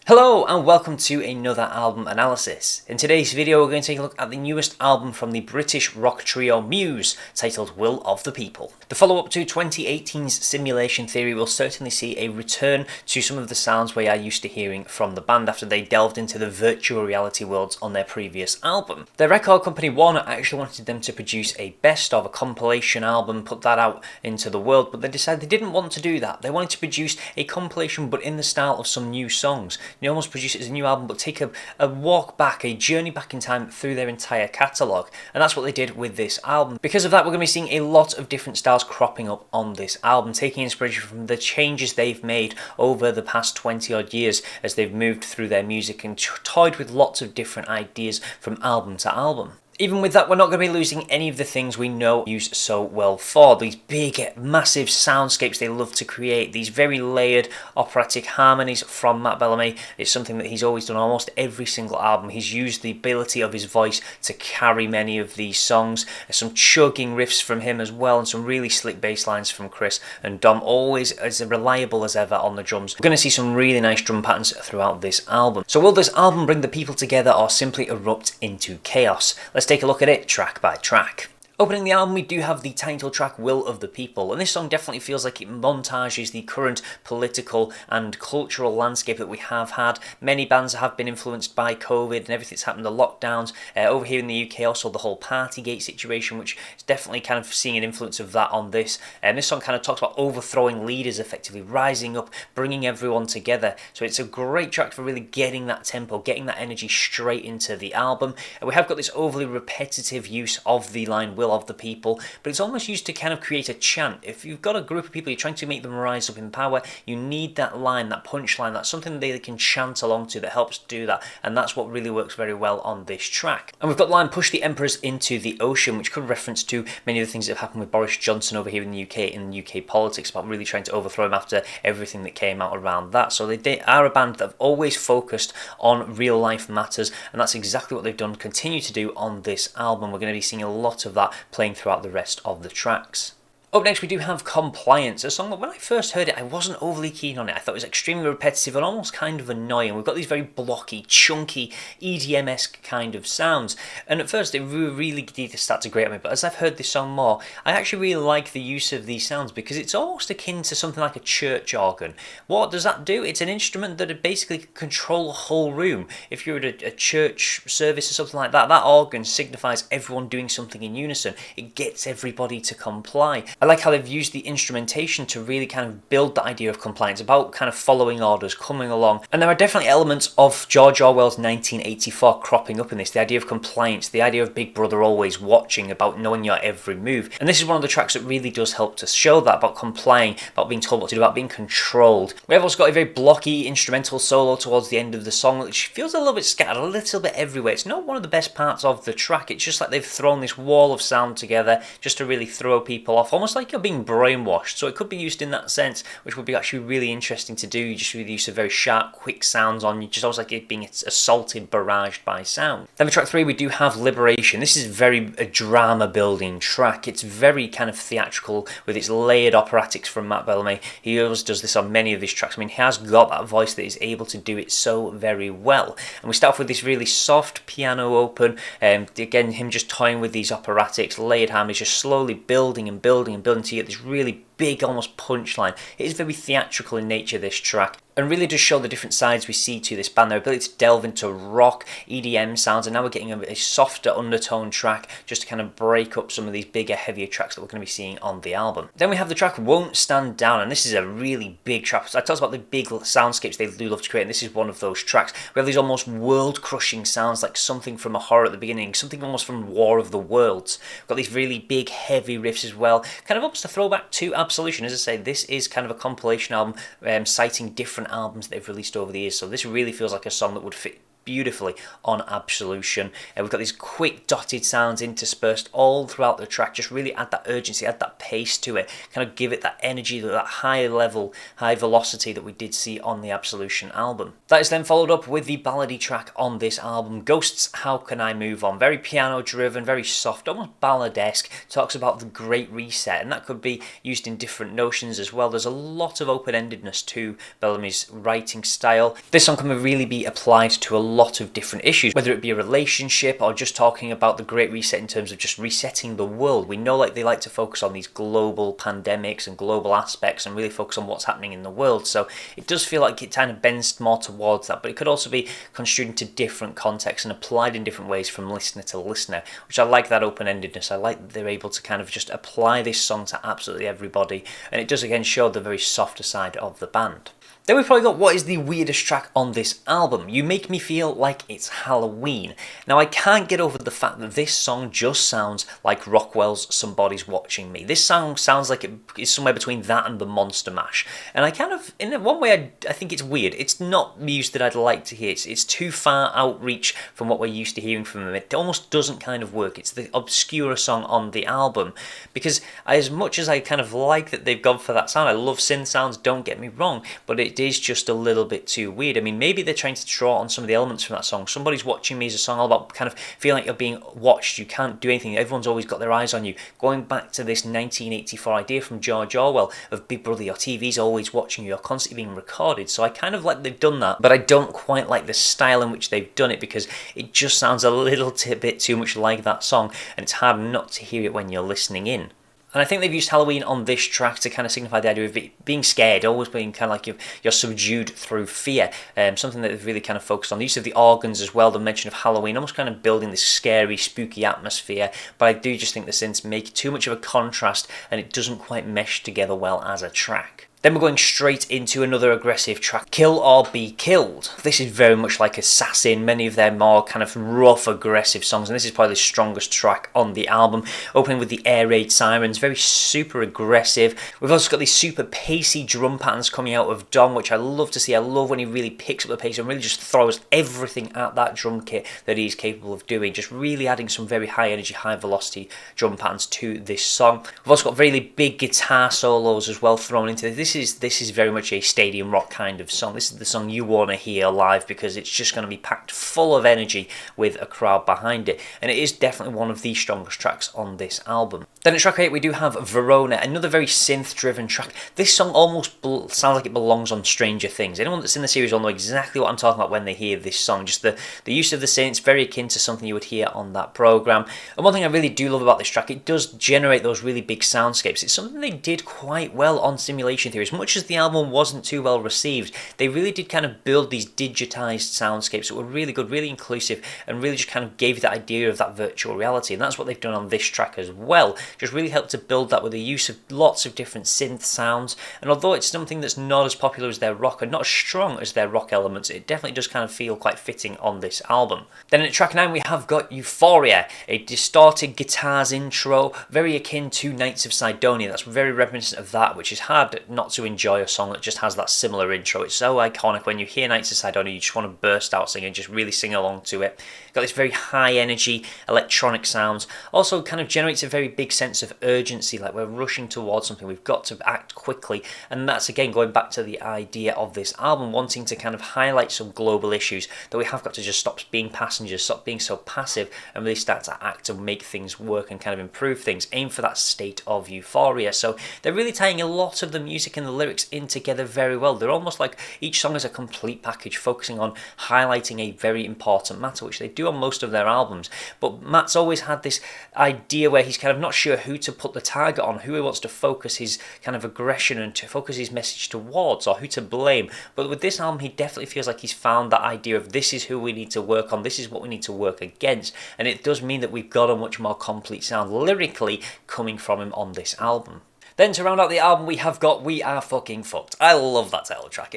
Hello and welcome to another album analysis. In today's video we're going to take a look at the newest album from the British rock trio Muse, titled Will of the People. The follow-up to 2018's Simulation Theory will certainly see a return to some of the sounds we are used to hearing from the band after they delved into the virtual reality worlds on their previous album. Their record company Warner actually wanted them to produce a best of, a compilation album, put that out into the world, but they decided they didn't want to do that. They wanted to produce a compilation but in the style of some new songs. You almost produce it as a new album but take a walk back, a journey back in time through their entire catalogue, and that's what they did with this album. Because of that, we're going to be seeing a lot of different styles cropping up on this album, taking inspiration from the changes they've made over the past 20 odd years as they've moved through their music and toyed with lots of different ideas from album to album. Even with that, we're not going to be losing any of the things we know Muse so well for. These big, massive soundscapes they love to create, these very layered operatic harmonies from Matt Bellamy. It's something that he's always done on almost every single album. He's used the ability of his voice to carry many of these songs. There's some chugging riffs from him as well, and some really slick bass lines from Chris and Dom, always as reliable as ever on the drums. We're going to see some really nice drum patterns throughout this album. So will this album bring the people together or simply erupt into chaos? Let's take a look at it track by track. Opening the album, we do have the title track Will of the People, and this song definitely feels like it montages the current political and cultural landscape that we have had. Many bands have been influenced by COVID and everything that's happened, the lockdowns. Over here in the UK, also the whole Partygate situation, which is definitely kind of seeing an influence of that on this. And this song kind of talks about overthrowing leaders, effectively rising up, bringing everyone together. So it's a great track for really getting that tempo, getting that energy straight into the album. And we have got this overly repetitive use of the line Will of the People, but it's almost used to kind of create a chant. If you've got a group of people, you're trying to make them rise up in power, you need that line, that punchline, that's something they can chant along to that helps do that, and that's what really works very well on this track. And we've got the line Push the Emperors into the Ocean, which could reference to many of the things that have happened with Boris Johnson over here in the UK politics, about really trying to overthrow him after everything that came out around that. So they are a band that have always focused on real life matters, and that's exactly what they've done, continue to do on this album. We're going to be seeing a lot of that playing throughout the rest of the tracks. Up next we do have Compliance, a song that when I first heard it I wasn't overly keen on it. I thought it was extremely repetitive and almost kind of annoying. We've got these very blocky, chunky, EDM-esque kind of sounds, and at first it really did start to grate on me, but as I've heard this song more, I actually really like the use of these sounds because it's almost akin to something like a church organ. What does that do? It's an instrument that basically can control a whole room. If you're at a church service or something like that, that organ signifies everyone doing something in unison. It gets everybody to comply. I like how they've used the instrumentation to really kind of build the idea of compliance, about kind of following orders, coming along. And there are definitely elements of George Orwell's 1984 cropping up in this, the idea of compliance, the idea of Big Brother always watching, about knowing your every move. And this is one of the tracks that really does help to show that, about complying, about being told what to do, about being controlled. We have also got a very blocky instrumental solo towards the end of the song, which feels a little bit scattered, a little bit everywhere. It's not one of the best parts of the track. It's just like they've thrown this wall of sound together just to really throw people off, almost like you're being brainwashed. So it could be used in that sense, which would be actually really interesting to do, just with the use of very sharp, quick sounds on you, just almost like it being assaulted, barraged by sound. Then for track 3 we do have Liberation. This is very a drama building track. It's very kind of theatrical with its layered operatics from Matt Bellamy. He always does this on many of his tracks. I mean, he has got that voice that is able to do it so very well. And we start off with this really soft piano open, again him just toying with these operatics, layered harmonies, just slowly building and building and building to get this really big, almost punchline. It is very theatrical in nature, this track, and really does show the different sides we see to this band, their ability to delve into rock, EDM sounds, and now we're getting a softer undertone track just to kind of break up some of these bigger, heavier tracks that we're going to be seeing on the album. Then we have the track Won't Stand Down, and this is a really big track. I talked about the big soundscapes they do love to create, and this is one of those tracks. We have these almost world-crushing sounds, like something from a horror at the beginning, something almost from War of the Worlds. We've got these really big, heavy riffs as well, kind of almost a throwback to Absolution. As I say, this is kind of a compilation album citing different albums they've released over the years, so this really feels like a song that would fit beautifully on Absolution. And we've got these quick dotted sounds interspersed all throughout the track, just really add that urgency, add that pace to it, kind of give it that energy, that high level, high velocity that we did see on the Absolution album. That is then followed up with the ballady track on this album, Ghosts, How Can I Move On? Very piano driven, very soft, almost balladesque, talks about the Great Reset, and that could be used in different notions as well. There's a lot of open-endedness to Bellamy's writing style. This song can really be applied to a lot of different issues, whether it be a relationship or just talking about the Great Reset in terms of just resetting the world. We know they like to focus on these global pandemics and global aspects and really focus on what's happening in the world, so it does feel like it kind of bends more towards that, but it could also be construed into different contexts and applied in different ways from listener to listener, which I like that open-endedness. I like that they're able to kind of just apply this song to absolutely everybody, and it does again show the very softer side of the band. Then we've probably got what is the weirdest track on this album, You Make Me Feel Like It's Halloween. Now I can't get over the fact that this song just sounds like Rockwell's Somebody's Watching Me. This song sounds like it is somewhere between that and the Monster Mash. And I kind of, in one way, I think it's weird. It's not Muse that I'd like to hear. It's too far outreach from what we're used to hearing from them. It almost doesn't kind of work. It's the obscure song on the album. Because as much as I kind of like that they've gone for that sound, I love synth sounds, don't get me wrong, but it is just a little bit too weird. I mean, maybe they're trying to draw on some of the elements from that song. Somebody's Watching Me is a song all about kind of feeling like you're being watched. You can't do anything. Everyone's always got their eyes on you. Going back to this 1984 idea from George Orwell of Big Brother, your TV's always watching you. You're constantly being recorded. So I kind of like they've done that, but I don't quite like the style in which they've done it because it just sounds a little bit too much like that song, and it's hard not to hear it when you're listening in. And I think they've used Halloween on this track to kind of signify the idea of being scared, always being kind of like you're subdued through fear. Something that they've really kind of focused on. The use of the organs as well, the mention of Halloween, almost kind of building this scary, spooky atmosphere. But I do just think the synths make too much of a contrast and it doesn't quite mesh together well as a track. Then we're going straight into another aggressive track, Kill or Be Killed. This is very much like Assassin, many of their more kind of rough, aggressive songs, and this is probably the strongest track on the album, opening with the air raid sirens, very super aggressive. We've also got these super pacey drum patterns coming out of Dom, which I love to see. I love when he really picks up the pace and really just throws everything at that drum kit that he's capable of doing, just really adding some very high energy, high velocity drum patterns to this song. We've also got really big guitar solos as well thrown into this. This is very much a stadium rock kind of song. This is the song you want to hear live because it's just going to be packed full of energy with a crowd behind it. And it is definitely one of the strongest tracks on this album. Then at track 8 we do have Verona, another very synth-driven track. This song almost sounds like it belongs on Stranger Things. Anyone that's in the series will know exactly what I'm talking about when they hear this song. Just the use of the synths, very akin to something you would hear on that programme. And one thing I really do love about this track, it does generate those really big soundscapes. It's something they did quite well on Simulation Theory. As much as the album wasn't too well received, they really did kind of build these digitized soundscapes that were really good, really inclusive, and really just kind of gave you that idea of that virtual reality. And that's what they've done on this track as well. Just really helped to build that with the use of lots of different synth sounds. And although it's something that's not as popular as their rock and not as strong as their rock elements, it definitely does kind of feel quite fitting on this album. Then at track 9 we have got Euphoria, a distorted guitars intro, very akin to Knights of Sidonia. That's very reminiscent of that, which is hard not to enjoy a song that just has that similar intro. It's so iconic. When you hear Knights of Sidonia, you just want to burst out singing, just really sing along to it. Got this very high energy electronic sounds. Also kind of generates a very big sense of urgency, like we're rushing towards something, we've got to act quickly. And that's again going back to the idea of this album, wanting to kind of highlight some global issues, that we have got to just stop being passengers, stop being so passive, and really start to act and make things work and kind of improve things, aim for that state of euphoria. So they're really tying a lot of the music and the lyrics in together very well. They're almost like each song is a complete package, focusing on highlighting a very important matter, which they do on most of their albums. But Matt's always had this idea where he's kind of not sure who to put the target on, who he wants to focus his kind of aggression and to focus his message towards, or who to blame. But with this album, he definitely feels like he's found that idea of this is who we need to work on, this is what we need to work against. And it does mean that we've got a much more complete sound lyrically coming from him on this album. Then to round out the album, we have got We Are Fucking Fucked. I love that title track.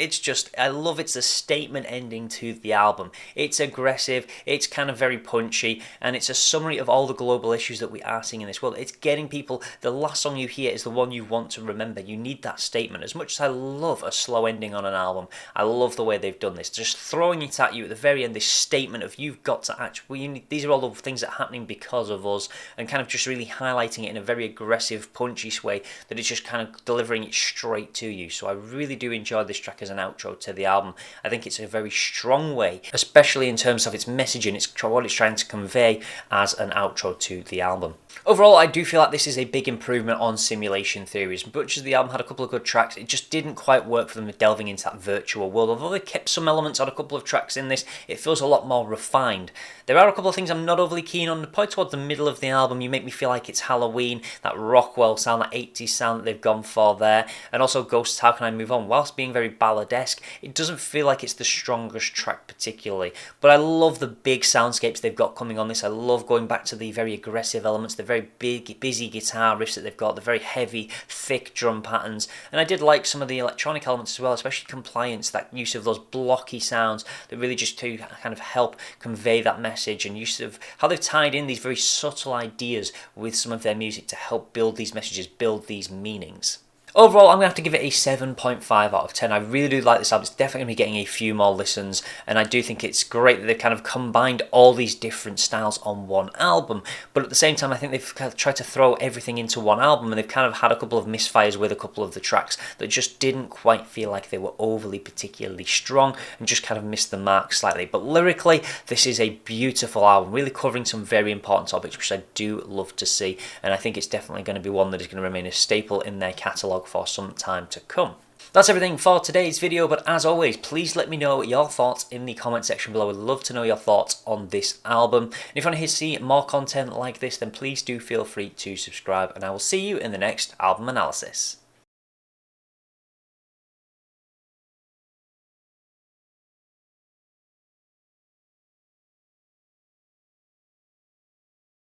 I love it's a statement ending to the album. It's aggressive, it's kind of very punchy, and it's a summary of all the global issues that we are seeing in this world. It's getting people, the last song you hear is the one you want to remember. You need that statement. As much as I love a slow ending on an album, I love the way they've done this. Just throwing it at you at the very end, this statement of you've got to act. These are all the things that are happening because of us, and kind of just really highlighting it in a very aggressive, punchy way that it's just kind of delivering it straight to you. So I really do enjoy this track as an outro to the album. I think it's a very strong way, especially in terms of its messaging, what it's trying to convey as an outro to the album. Overall, I do feel like this is a big improvement on Simulation Theories. Much as the album had a couple of good tracks, it just didn't quite work for them delving into that virtual world. Although they kept some elements on a couple of tracks in this, it feels a lot more refined. There are a couple of things I'm not overly keen on. Probably towards the middle of the album, you make me feel like it's Halloween, that Rockwell sound, that 80s sound that they've gone for there, and also Ghosts, How Can I Move On? Whilst being very balladesque, it doesn't feel like it's the strongest track particularly. But I love the big soundscapes they've got coming on this. I love going back to the very aggressive elements, the very big, busy guitar riffs that they've got, the very heavy, thick drum patterns, and I did like some of the electronic elements as well, especially Compliance, that use of those blocky sounds that really just to kind of help convey that message, and use of how they've tied in these very subtle ideas with some of their music to help build these messages, build these meanings. Overall, I'm going to have to give it a 7.5 out of 10. I really do like this album. It's definitely going to be getting a few more listens, and I do think it's great that they've kind of combined all these different styles on one album. But at the same time, I think they've kind of tried to throw everything into one album, and they've kind of had a couple of misfires with a couple of the tracks that just didn't quite feel like they were overly particularly strong and just kind of missed the mark slightly. But lyrically, this is a beautiful album, really covering some very important topics, which I do love to see, and I think it's definitely going to be one that is going to remain a staple in their catalogue for some time to come. That's everything for today's video, but as always, please let me know your thoughts in the comment section below. I'd love to know your thoughts on this album. And if you want to see more content like this, then please do feel free to subscribe, and I will see you in the next album analysis.